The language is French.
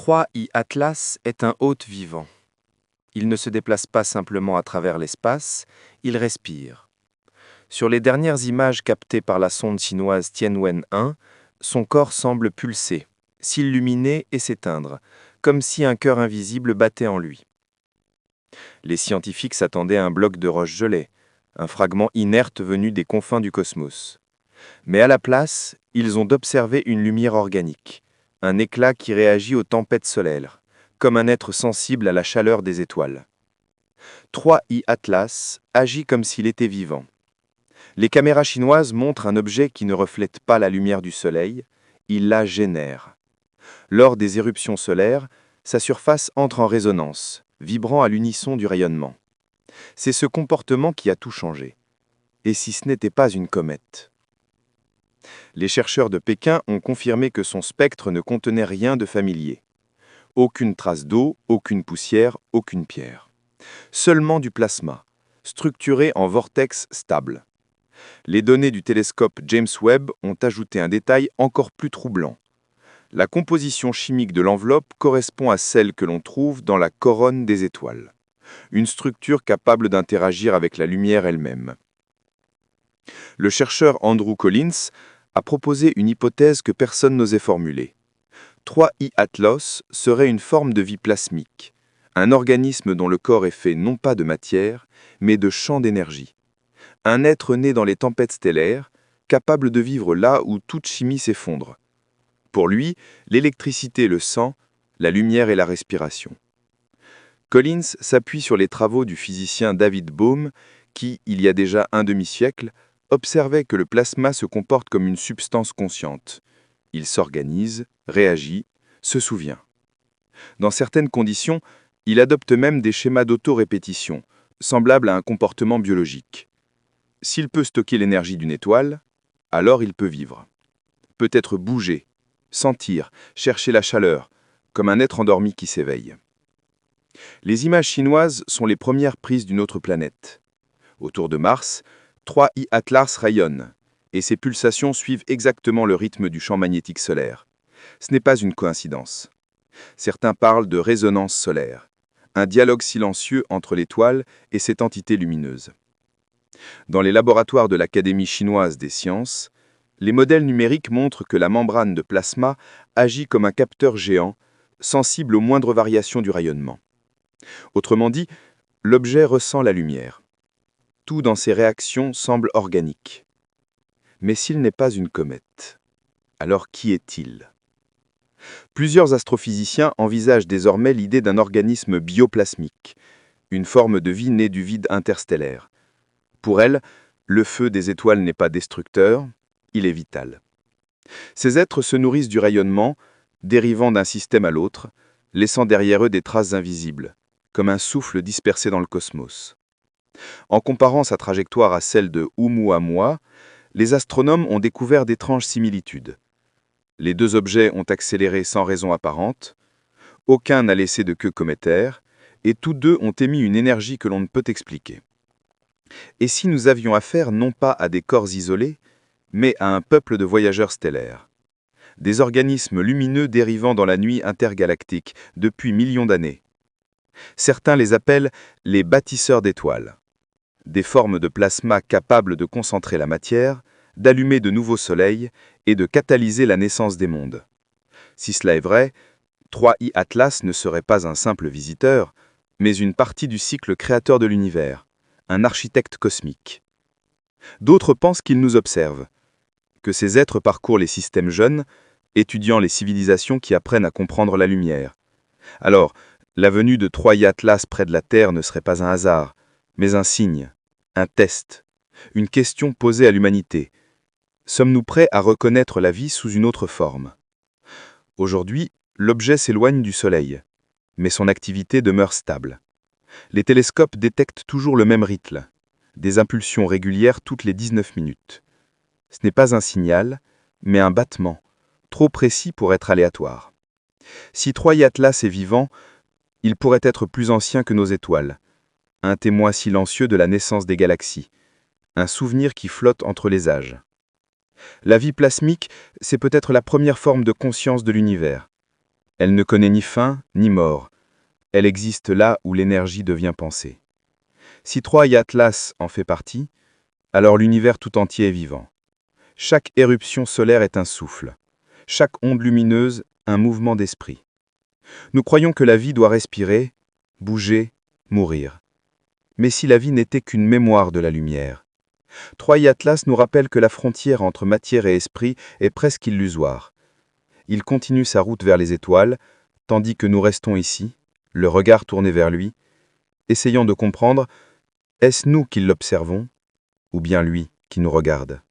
3I Atlas est un hôte vivant. Il ne se déplace pas simplement à travers l'espace, il respire. Sur les dernières images captées par la sonde chinoise Tianwen-1, son corps semble pulser, s'illuminer et s'éteindre, comme si un cœur invisible battait en lui. Les scientifiques s'attendaient à un bloc de roche gelée, un fragment inerte venu des confins du cosmos. Mais à la place, ils ont observé une lumière organique, un éclat qui réagit aux tempêtes solaires, comme un être sensible à la chaleur des étoiles. 3I Atlas agit comme s'il était vivant. Les caméras chinoises montrent un objet qui ne reflète pas la lumière du soleil, il la génère. Lors des éruptions solaires, sa surface entre en résonance, vibrant à l'unisson du rayonnement. C'est ce comportement qui a tout changé. Et si ce n'était pas une comète? Les chercheurs de Pékin ont confirmé que son spectre ne contenait rien de familier. Aucune trace d'eau, aucune poussière, aucune pierre. Seulement du plasma, structuré en vortex stable. Les données du télescope James Webb ont ajouté un détail encore plus troublant. La composition chimique de l'enveloppe correspond à celle que l'on trouve dans la couronne des étoiles. Une structure capable d'interagir avec la lumière elle-même. Le chercheur Andrew Collins a proposé une hypothèse que personne n'osait formuler. 3I Atlas serait une forme de vie plasmique, un organisme dont le corps est fait non pas de matière, mais de champs d'énergie. Un être né dans les tempêtes stellaires, capable de vivre là où toute chimie s'effondre. Pour lui, l'électricité est le sang, la lumière est la respiration. Collins s'appuie sur les travaux du physicien David Bohm, qui, il y a déjà un demi-siècle, observait que le plasma se comporte comme une substance consciente. Il s'organise, réagit, se souvient. Dans certaines conditions, il adopte même des schémas d'auto-répétition, semblables à un comportement biologique. S'il peut stocker l'énergie d'une étoile, alors il peut vivre. Peut-être bouger, sentir, chercher la chaleur, comme un être endormi qui s'éveille. Les images chinoises sont les premières prises d'une autre planète. Autour de Mars, 3I Atlas rayonne, et ses pulsations suivent exactement le rythme du champ magnétique solaire. Ce n'est pas une coïncidence. Certains parlent de résonance solaire, un dialogue silencieux entre l'étoile et cette entité lumineuse. Dans les laboratoires de l'Académie chinoise des sciences, les modèles numériques montrent que la membrane de plasma agit comme un capteur géant, sensible aux moindres variations du rayonnement. Autrement dit, l'objet ressent la lumière. Tout dans ses réactions semble organique. Mais s'il n'est pas une comète, alors qui est-il? Plusieurs astrophysiciens envisagent désormais l'idée d'un organisme bioplasmique, une forme de vie née du vide interstellaire. Pour elle, le feu des étoiles n'est pas destructeur, il est vital. Ces êtres se nourrissent du rayonnement, dérivant d'un système à l'autre, laissant derrière eux des traces invisibles, comme un souffle dispersé dans le cosmos. En comparant sa trajectoire à celle de Oumuamua, les astronomes ont découvert d'étranges similitudes. Les deux objets ont accéléré sans raison apparente, aucun n'a laissé de queue cométaire, et tous deux ont émis une énergie que l'on ne peut expliquer. Et si nous avions affaire non pas à des corps isolés, mais à un peuple de voyageurs stellaires? Des organismes lumineux dérivant dans la nuit intergalactique depuis millions d'années. Certains les appellent les bâtisseurs d'étoiles. Des formes de plasma capables de concentrer la matière, d'allumer de nouveaux soleils et de catalyser la naissance des mondes. Si cela est vrai, 3I Atlas ne serait pas un simple visiteur, mais une partie du cycle créateur de l'univers, un architecte cosmique. D'autres pensent qu'ils nous observent, que ces êtres parcourent les systèmes jeunes, étudiant les civilisations qui apprennent à comprendre la lumière. Alors, la venue de 3I Atlas près de la Terre ne serait pas un hasard, mais un signe, un test, une question posée à l'humanité. Sommes-nous prêts à reconnaître la vie sous une autre forme? Aujourd'hui, l'objet s'éloigne du Soleil, mais son activité demeure stable. Les télescopes détectent toujours le même rythme, des impulsions régulières toutes les 19 minutes. Ce n'est pas un signal, mais un battement, trop précis pour être aléatoire. Si 3I Atlas est vivant, il pourrait être plus ancien que nos étoiles, un témoin silencieux de la naissance des galaxies, un souvenir qui flotte entre les âges. La vie plasmique, c'est peut-être la première forme de conscience de l'univers. Elle ne connaît ni fin, ni mort. Elle existe là où l'énergie devient pensée. Si Troie et Atlas en fait partie, alors l'univers tout entier est vivant. Chaque éruption solaire est un souffle. Chaque onde lumineuse, un mouvement d'esprit. Nous croyons que la vie doit respirer, bouger, mourir. Mais si la vie n'était qu'une mémoire de la lumière? Troie et Atlas nous rappellent que la frontière entre matière et esprit est presque illusoire. Il continue sa route vers les étoiles, tandis que nous restons ici, le regard tourné vers lui, essayant de comprendre, est-ce nous qui l'observons, ou bien lui qui nous regarde?